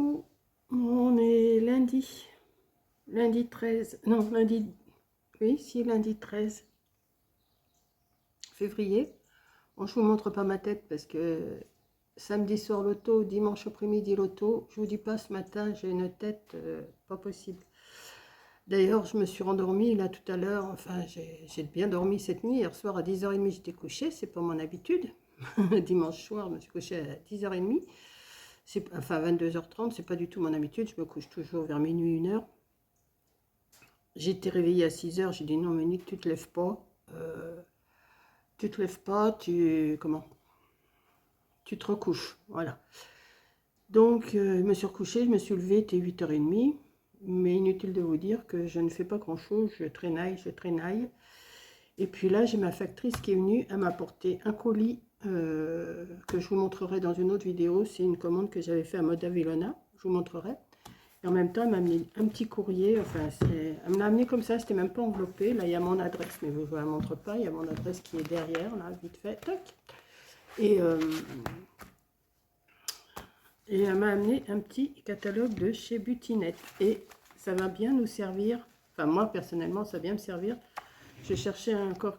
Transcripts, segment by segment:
coucou, on est lundi 13, non lundi, oui si lundi 13 février. Bon, je vous montre pas ma tête parce que samedi soir loto, dimanche après-midi loto, je vous dis pas ce matin j'ai une tête pas possible. D'ailleurs je me suis rendormie là tout à l'heure, enfin j'ai bien dormi cette nuit, hier soir à 10h30 j'étais couchée, c'est pas mon habitude. Dimanche soir je me suis couchée à 10h30. Enfin 22h30, c'est pas du tout mon habitude, je me couche toujours vers minuit, 1h. J'ai été réveillée à 6h, j'ai dit non Monique, tu te lèves pas, tu te recouches, voilà. Donc je me suis recouchée, je me suis levée, c'était 8h30, mais inutile de vous dire que je ne fais pas grand chose, je traînaille. Et puis là j'ai ma factrice qui est venue, elle m'a apporté un colis que je vous montrerai dans une autre vidéo. C'est une commande que j'avais fait à Moda Villona, je vous montrerai. Et en même temps, elle m'a amené un petit courrier, enfin, elle me l'a amené comme ça, c'était même pas enveloppé. Là, il y a mon adresse, mais je ne vous la montre pas, il y a mon adresse qui est derrière, là, vite fait, toc. Et elle m'a amené un petit catalogue de chez Butinette. Et ça va bien nous servir, enfin, moi, personnellement, ça va bien me servir. J'ai cherché encore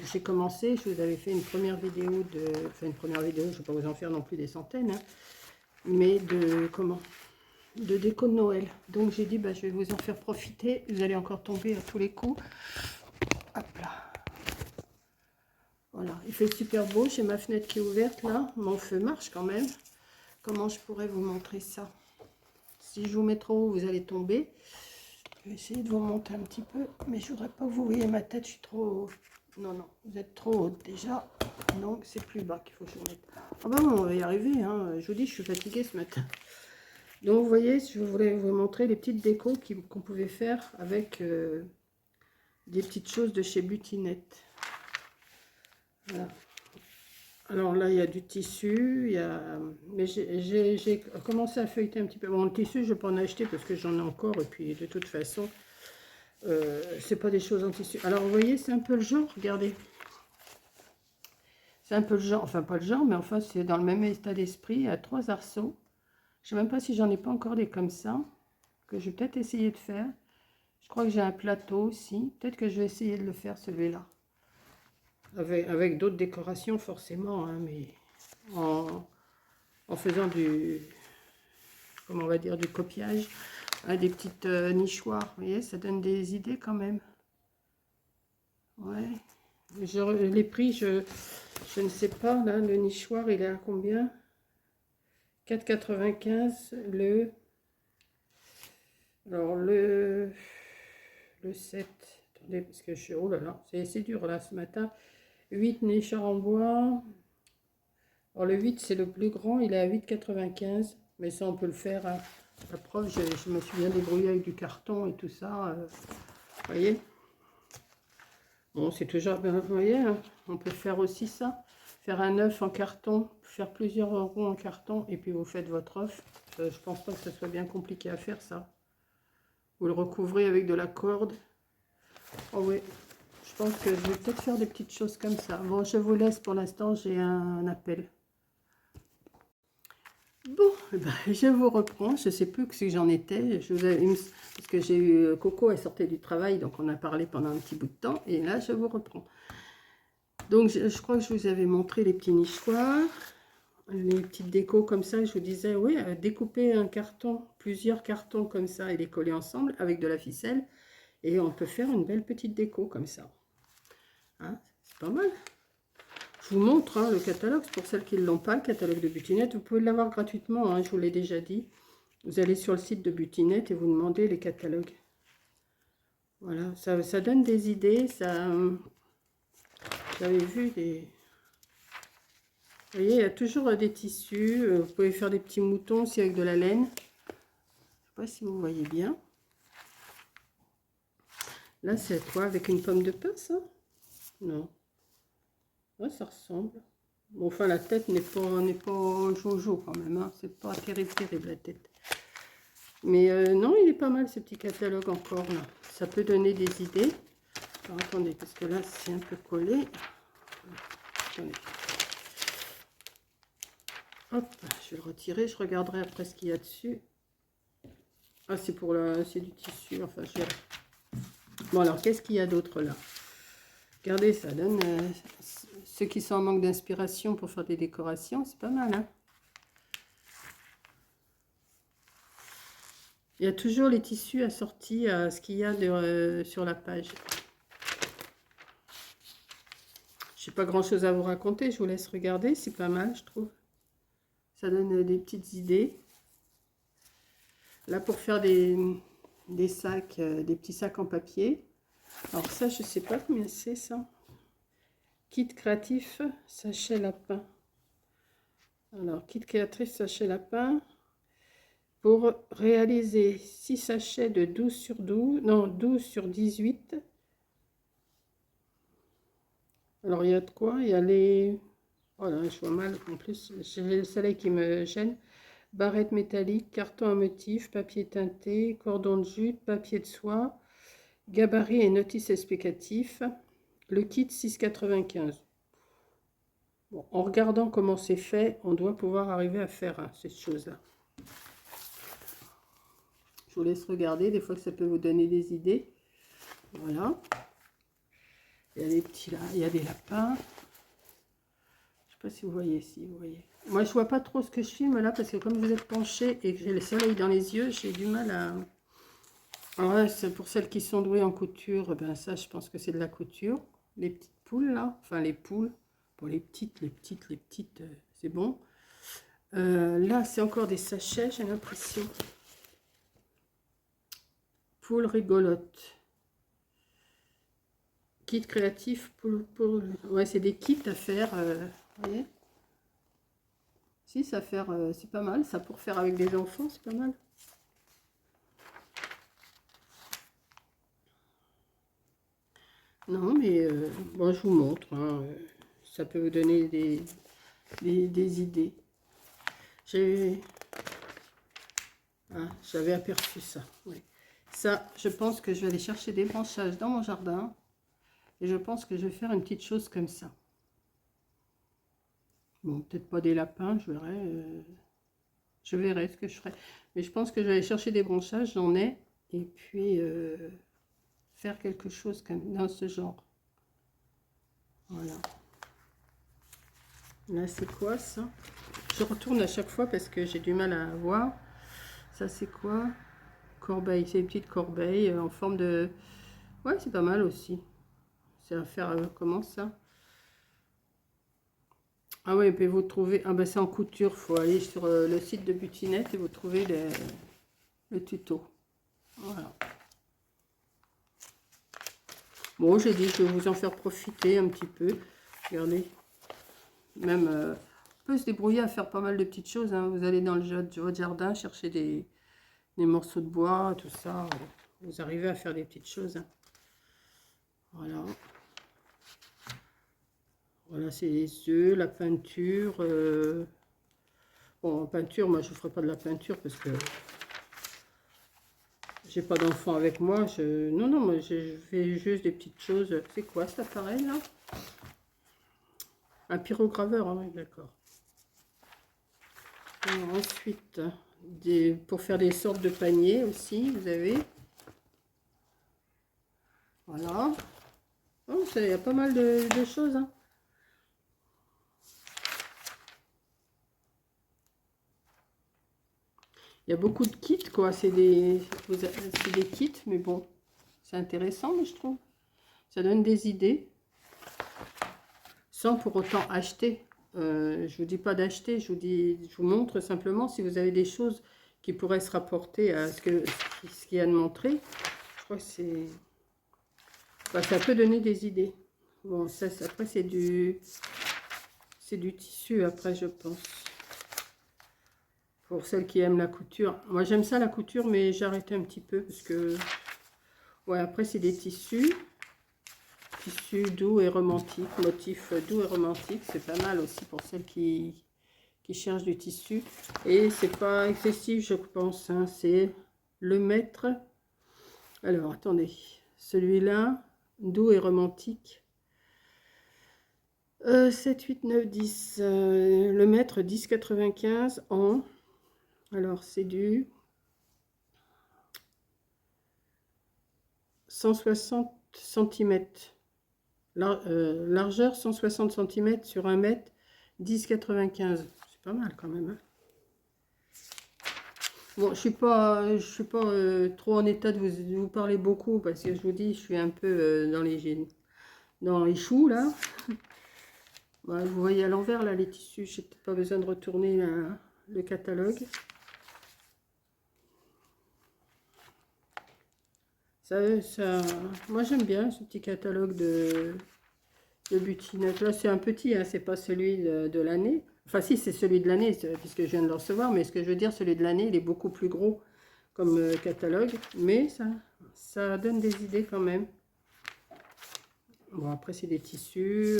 j'ai commencé, je vous avais fait une première vidéo je ne vais pas vous en faire non plus des centaines, hein, mais de déco de Noël. Donc j'ai dit, bah, je vais vous en faire profiter, vous allez encore tomber à tous les coups. Hop là. Voilà, il fait super beau, j'ai ma fenêtre qui est ouverte là, mon feu marche quand même. Comment je pourrais vous montrer ça? Si je vous mets trop haut, vous allez tomber. Je vais essayer de vous remonter un petit peu, mais je voudrais pas que vous voyez ma tête, je suis trop haute. Non, vous êtes trop haute déjà, donc c'est plus bas qu'il faut que je mette. Ah bah bon, on va y arriver, hein. Je vous dis, je suis fatiguée ce matin. Donc vous voyez, je voulais vous montrer les petites décos qu'on pouvait faire avec des petites choses de chez Butinette. Voilà. Alors là, il y a du tissu, mais j'ai commencé à feuilleter un petit peu. Bon, le tissu, je ne vais pas en acheter parce que j'en ai encore, et puis de toute façon, c'est pas des choses en tissu. Alors vous voyez, c'est un peu le genre, regardez. C'est un peu le genre, enfin pas le genre, mais enfin c'est dans le même état d'esprit, à 3 arceaux. Je ne sais même pas si j'en ai pas encore des comme ça, que je vais peut-être essayer de faire. Je crois que j'ai un plateau aussi, peut-être que je vais essayer de le faire celui-là. Avec d'autres décorations forcément, hein, mais en faisant comment on va dire, du copiage, hein, des petites nichoirs. Vous voyez, ça donne des idées quand même. Ouais. Les prix, je ne sais pas, là, le nichoir, il est à combien? 4,95 le... Alors, le 7... Attendez, parce que je suis... Oh là là, c'est dur, là, ce matin. 8 nichoirs en bois. Alors, le 8, c'est le plus grand, il est à 8,95. Mais ça, on peut le faire. Hein. La preuve, je me suis bien débrouillée avec du carton et tout ça. Vous voyez? Bon, c'est toujours bien, vous voyez, hein, on peut faire aussi ça. Faire un œuf en carton, faire plusieurs ronds en carton, et puis vous faites votre œuf. Je pense pas que ce soit bien compliqué à faire, ça. Vous le recouvrez avec de la corde. Oh oui, je pense que je vais peut-être faire des petites choses comme ça. Bon, je vous laisse pour l'instant, j'ai un appel. Bon, ben, je vous reprends, je ne sais plus que j'en étais, parce que j'ai eu Coco, elle sortait du travail, donc on a parlé pendant un petit bout de temps, et là je vous reprends. Donc je crois que je vous avais montré les petits nichoirs, les petites décos comme ça, je vous disais, oui, découper un carton, plusieurs cartons comme ça, et les coller ensemble avec de la ficelle, et on peut faire une belle petite déco comme ça. Hein, c'est pas mal. Je vous montre hein, le catalogue, pour celles qui ne l'ont pas, le catalogue de Butinette. Vous pouvez l'avoir gratuitement, hein, je vous l'ai déjà dit. Vous allez sur le site de Butinette et vous demandez les catalogues. Voilà, ça donne des idées. J'avais vu des... Vous voyez, il y a toujours des tissus. Vous pouvez faire des petits moutons aussi avec de la laine. Je ne sais pas si vous voyez bien. Là, c'est quoi? Avec une pomme de pin, ça? Non. Ouais, ça ressemble. Bon, enfin, la tête n'est pas jojo quand même. Hein. C'est pas terrible la tête. Mais non, il est pas mal ce petit catalogue encore là. Ça peut donner des idées. Alors, attendez, parce que là, c'est un peu collé. Attendez. Hop, je vais le retirer. Je regarderai après ce qu'il y a dessus. Ah, c'est pour le... c'est du tissu. Enfin, bon, alors, qu'est-ce qu'il y a d'autre là? Regardez, ça donne... ceux qui sont en manque d'inspiration pour faire des décorations, c'est pas mal, hein? Il y a toujours les tissus assortis à ce qu'il y a sur la page. Je n'ai pas grand-chose à vous raconter, je vous laisse regarder, c'est pas mal, je trouve. Ça donne des petites idées. Là, pour faire des sacs, des petits sacs en papier. Alors ça, je ne sais pas combien c'est, ça. Kit créatif, sachet lapin. Alors, kit créatif, sachet lapin. Pour réaliser 6 sachets de 12 sur 12, non, 12 sur 18. Alors, il y a de quoi? Il y a les... Oh là, je vois mal. En plus, j'ai le soleil qui me gêne. Barrette métallique, carton à motif, papier teinté, cordon de jute, papier de soie, gabarit et notice explicatif. Le kit 6,95. Bon, en regardant comment c'est fait, on doit pouvoir arriver à faire cette chose-là. Je vous laisse regarder, des fois que ça peut vous donner des idées. Voilà. Il y a des petits là, il y a des lapins. Je sais pas si vous voyez, si vous voyez. Moi, je vois pas trop ce que je filme là, parce que comme vous êtes penché et que j'ai le soleil dans les yeux, j'ai du mal à... Alors là, c'est pour celles qui sont douées en couture, ben ça, je pense que c'est de la couture. Les petites poules là, enfin les poules. Pour les petites, c'est bon. Là, c'est encore des sachets, j'ai l'impression. Poule rigolote. Kit créatif, poule. Ouais, c'est des kits à faire. Vous voyez? Si, ça faire, c'est pas mal. Ça pour faire avec des enfants, c'est pas mal. Non, mais bon, je vous montre. Hein, ça peut vous donner des idées. J'avais aperçu ça. Oui. Ça, je pense que je vais aller chercher des branchages dans mon jardin. Et je pense que je vais faire une petite chose comme ça. Bon, peut-être pas des lapins, je verrai ce que je ferai. Mais je pense que je vais aller chercher des branchages, j'en ai. Et puis, faire quelque chose comme dans ce genre. Voilà. Là, c'est quoi ça? Je retourne à chaque fois parce que j'ai du mal à voir. Ça, c'est quoi? Corbeille. C'est une petite corbeille en forme de... Ouais, c'est pas mal aussi. C'est à faire comment ça? Ah oui, et puis vous trouvez... Ah ben c'est en couture. Il faut aller sur le site de Butinette et vous trouvez le tuto. Voilà. Bon, j'ai dit que je vais vous en faire profiter un petit peu. Regardez. Même, on peut se débrouiller à faire pas mal de petites choses. Hein. Vous allez dans votre jardin chercher des morceaux de bois, tout ça. Vous arrivez à faire des petites choses. Hein. Voilà. Voilà, c'est les œufs, la peinture. Bon, en peinture, moi, je ne ferai pas de la peinture parce que j'ai pas d'enfant avec moi. Non, non, moi, je fais juste des petites choses. C'est quoi cet appareil, là? Un pyrograveur, hein, oui, d'accord. Ensuite, pour faire des sortes de paniers aussi, vous avez. Voilà. Oh, il y a pas mal de choses. Hein. Il y a beaucoup de kits, quoi. C'est des kits, mais bon, c'est intéressant, mais je trouve. Ça donne des idées. Sans pour autant acheter. Je vous dis pas d'acheter, je vous montre simplement si vous avez des choses qui pourraient se rapporter à ce qu'il y a de montré. Je crois que c'est... Bah, ça peut donner des idées. Bon, ça après, c'est du tissu, après, je pense. Pour celles qui aiment la couture. Moi, j'aime ça, la couture, mais j'ai arrêté un petit peu parce que... Ouais, après, c'est des tissus. Tissu doux et romantique. Motif doux et romantique. C'est pas mal aussi pour celles qui cherchent du tissu. Et c'est pas excessif, je pense. Hein. C'est le mètre. Alors, attendez. Celui-là, doux et romantique. 7, 8, 9, 10. Le mètre 10,95 en... Alors, c'est du 160 cm. Largeur 160 cm sur 1 mètre, 10,95. C'est pas mal quand même. Hein. Bon, je suis pas trop en état de vous parler beaucoup parce que je vous dis, je suis un peu dans les choux là. Voilà, vous voyez à l'envers là les tissus, j'ai peut-être pas besoin de retourner le catalogue. Moi j'aime bien ce petit catalogue de butinette. Là c'est un petit, hein, c'est pas celui de l'année. Enfin si, c'est celui de l'année puisque je viens de le recevoir, mais ce que je veux dire, celui de l'année il est beaucoup plus gros comme catalogue, mais ça donne des idées quand même. Bon, après c'est des tissus,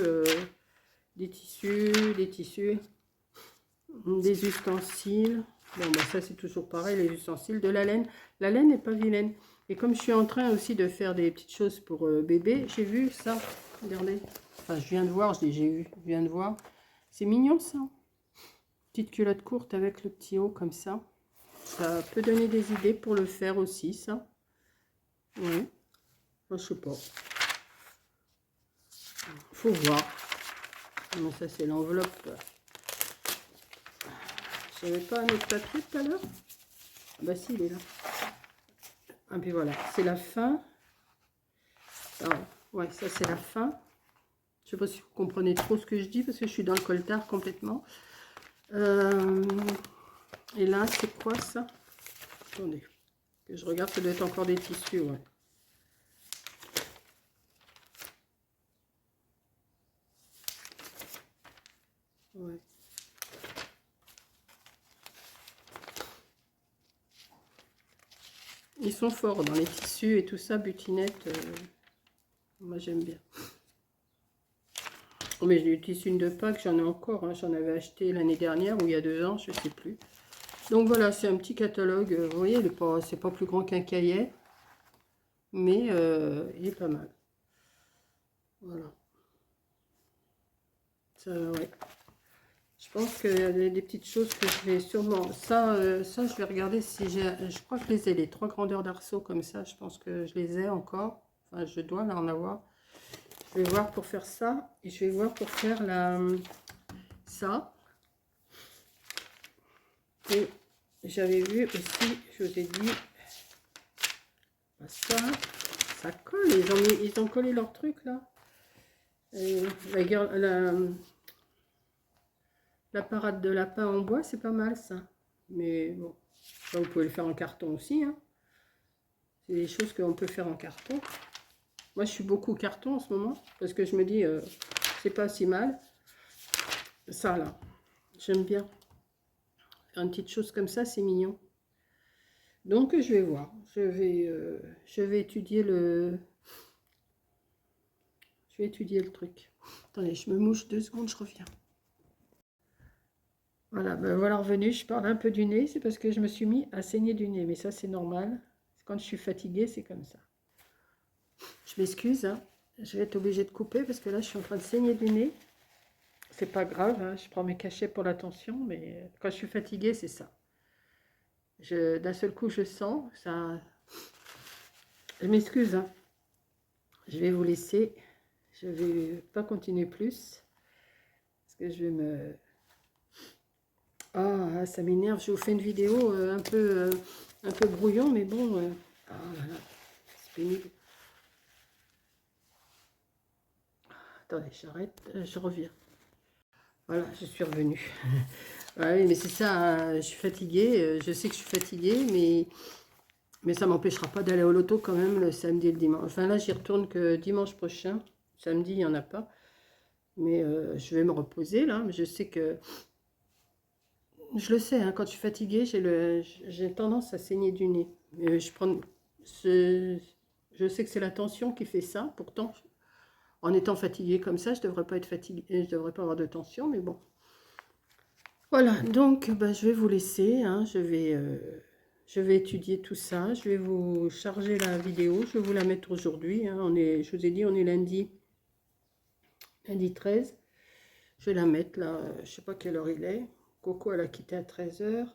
des ustensiles. Bon, bah ça c'est toujours pareil, les ustensiles, de la laine. La laine n'est pas vilaine. Et comme je suis en train aussi de faire des petites choses pour bébé, j'ai vu ça. Regardez. Enfin, je viens de voir, je viens de voir. C'est mignon ça. Petite culotte courte avec le petit haut comme ça. Ça peut donner des idées pour le faire aussi, ça. Oui. Moi, je sais pas. Faut voir. Mais ça, c'est l'enveloppe. J'avais pas un autre papier tout à l'heure? Ah bah si, il est là. Ah puis voilà, c'est la fin. Alors, ouais, ça c'est la fin. Je sais pas si vous comprenez trop ce que je dis parce que je suis dans le coltard complètement. Et là, c'est quoi ça? Attendez, que je regarde, ça doit être encore des tissus, ouais. Ouais. Ils sont forts dans les tissus et tout ça, butinette. Moi j'aime bien. Oh, mais j'ai du tissu de Pâques, j'en ai encore. Hein, j'en avais acheté l'année dernière ou il y a 2 ans, je sais plus. Donc voilà, c'est un petit catalogue. Vous voyez, c'est pas plus grand qu'un cahier. Mais il est pas mal. Voilà. Ça, ouais. Je pense qu'il y a des petites choses que je vais sûrement... Ça, je vais regarder si j'ai... Je crois que je les ai, les 3 grandeurs d'arceaux comme ça. Je pense que je les ai encore. Enfin, je dois là en avoir. Je vais voir pour faire ça. Et je vais voir pour faire ça. Et j'avais vu aussi, je vous ai dit... Ça colle. Ils ont collé leur truc là. La parade de lapin en bois, c'est pas mal ça. Mais bon, ça, vous pouvez le faire en carton aussi. Hein. C'est des choses qu'on peut faire en carton. Moi, je suis beaucoup carton en ce moment. Parce que je me dis, c'est pas si mal. Ça là, j'aime bien. Faire une petite chose comme ça, c'est mignon. Donc, je vais voir. Je vais étudier le... Je vais étudier le truc. Attendez, je me mouche 2 secondes, je reviens. Voilà, ben voilà revenu, je parle un peu du nez, c'est parce que je me suis mis à saigner du nez, mais ça c'est normal. Quand je suis fatiguée, c'est comme ça. Je m'excuse, hein. Je vais être obligée de couper parce que là je suis en train de saigner du nez. C'est pas grave, hein. Je prends mes cachets pour l'attention, mais quand je suis fatiguée, c'est ça. D'un seul coup, je sens ça. Je m'excuse, hein. Je vais vous laisser. Je vais pas continuer plus parce que je vais me... Ah, ça m'énerve. Je vous fais une vidéo un peu brouillon, mais bon. Ah là là, c'est pénible. Attendez, j'arrête, je reviens. Voilà, je suis revenue. Ouais, mais c'est ça, hein, je suis fatiguée. Je sais que je suis fatiguée, mais ça ne m'empêchera pas d'aller au loto quand même le samedi et le dimanche. Enfin là, j'y retourne que dimanche prochain. Samedi, il n'y en a pas. Mais je vais me reposer là. Mais je sais que... Je le sais, hein, quand je suis fatiguée, j'ai tendance à saigner du nez. Je sais que c'est la tension qui fait ça. Pourtant, en étant fatiguée comme ça, je ne devrais pas être fatiguée, je devrais pas avoir de tension, mais bon. Voilà, donc bah, je vais vous laisser. Hein, je vais étudier tout ça. Je vais vous charger la vidéo. Je vais vous la mettre aujourd'hui. Hein, je vous ai dit, on est lundi 13. Je vais la mettre là. Je ne sais pas quelle heure il est. Coco, elle a quitté à 13 h.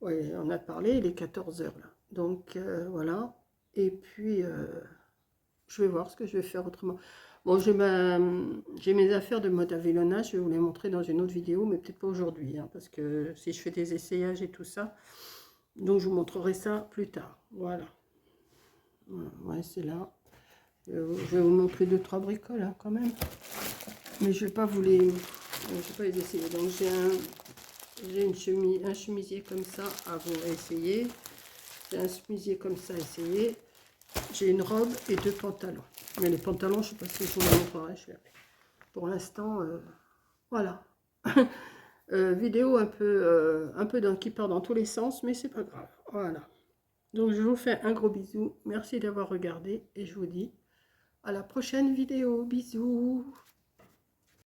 Oui, on a parlé, il est 14 h là. Donc voilà. Et puis, je vais voir ce que je vais faire autrement. Bon, j'ai mes affaires de mode à vélonnage, je vais vous les montrer dans une autre vidéo, mais peut-être pas aujourd'hui, hein, parce que si je fais des essayages et tout ça, donc je vous montrerai ça plus tard. Voilà. Voilà, ouais, c'est là. Je vais vous montrer 2-3 bricoles, hein, quand même. Mais je vais pas vous les... je vais pas les essayer. Donc j'ai un chemisier comme ça à vous essayer. J'ai un chemisier comme ça à essayer. J'ai une robe et 2 pantalons. Mais les pantalons, je sais pas si je vous les montrerai. Pour l'instant, voilà. Vidéo un peu qui part dans tous les sens, mais c'est pas grave. Voilà. Donc je vous fais un gros bisou. Merci d'avoir regardé et je vous dis à la prochaine vidéo. Bisous.